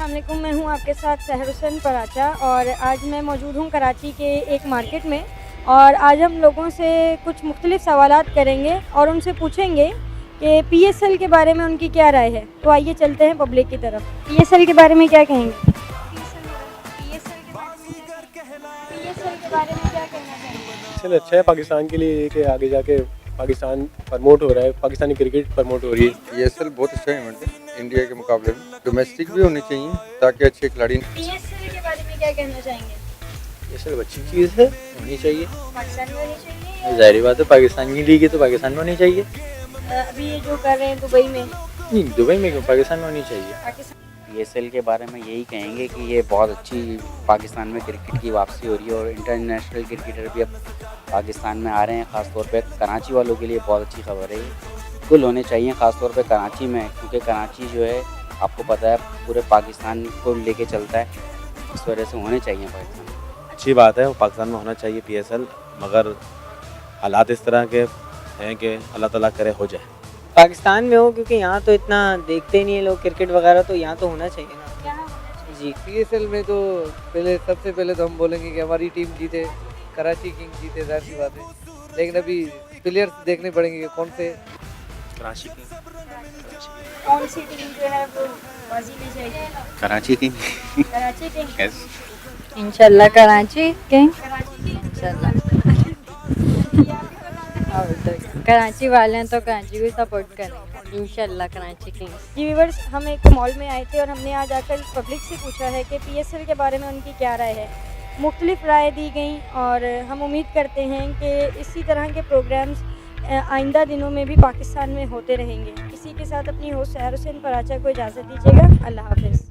अस्सलाम वालेकुम, मैं हूँ आपके साथ सहर हुसैन पराचा और आज मैं मौजूद हूँ कराची के एक मार्केट में। और आज हम लोगों से कुछ मुख्तलिफ सवालात करेंगे और उनसे पूछेंगे कि पीएसएल के बारे में उनकी क्या राय है। तो आइए चलते हैं पब्लिक की तरफ। पीएसएल के बारे में क्या कहेंगे? पीएसएल के बारे में क्या कहना चाहेंगे? चल अच्छा है पाकिस्तान के लिए कि आगे जाके पाकिस्तान प्रमोट हो रहा है, पाकिस्तानी क्रिकेट प्रमोट हो रही है। पीएसएल बहुत अच्छा इवेंट है इंडिया के मुकाबले में। डोमेस्टिक भी होनी चाहिए ताकि अच्छे खिलाड़ी। पीएसएल के बारे में क्या कहना चाहेंगे? ये सब अच्छी चीज़ है, होनी चाहिए। पाकिस्तान में होनी चाहिए? जाहिर बात है, पाकिस्तान की लीग है तो पाकिस्तान में होनी चाहिए। अभी ये जो कर रहे हैं दुबई में, नहीं, दुबई में क्यों, पाकिस्तान में होनी चाहिए। पाकिस्तान पीएसएल के बारे में यही कहेंगे कि ये बहुत अच्छी पाकिस्तान में क्रिकेट की वापसी हो रही है और इंटरनेशनल क्रिकेटर भी अब पाकिस्तान में आ रहे हैं। ख़ासतौर पे कराची वालों के लिए बहुत अच्छी खबर है। कुल होने चाहिए ख़ासतौर पे कराची में, क्योंकि कराची जो है आपको पता है पूरे पाकिस्तान को लेके चलता है, इस वजह से होने चाहिए पाकिस्तान में। अच्छी बात है, वो पाकिस्तान में होना चाहिए पीएसएल, मगर हालात इस तरह के हैं कि अल्लाह ताला करे हो जाए। पाकिस्तान में हो, क्योंकि यहाँ तो इतना देखते नहीं है लोग क्रिकेट वगैरह, तो यहाँ तो होना चाहिए ना। क्या होना चाहिए? जी, पीएसएल में तो सबसे पहले तो हम बोलेंगे कि हमारी टीम जीते, कराची किंग जीते, जाहिर सी बात है। लेकिन अभी प्लेयर्स देखने पड़ेंगे कि कौन से। कराची की कौन सी टीम जो है वो बाजी में जाएगी? कराची की कराची किंग। इंशाल्लाह कराची किंग। कराची किंग। इंशाल्लाह कराची वाले हैं तो कराची को सपोर्ट करेंगे। इंशाल्लाह कराची किंग्स। जी व्यूअर्स, हम एक मॉल में आए थे और हमने आज आकर पब्लिक से पूछा है कि पीएसएल के बारे में उनकी क्या राय है। मुख्तलिफ राय दी गई और हम उम्मीद करते हैं कि इसी तरह के प्रोग्राम्स आइंदा दिनों में भी पाकिस्तान में होते रहेंगे। इसी के साथ अपनी होस्ट सहर हुसैन पराचा को इजाज़त दीजिएगा। अल्लाह हाफ़िज़।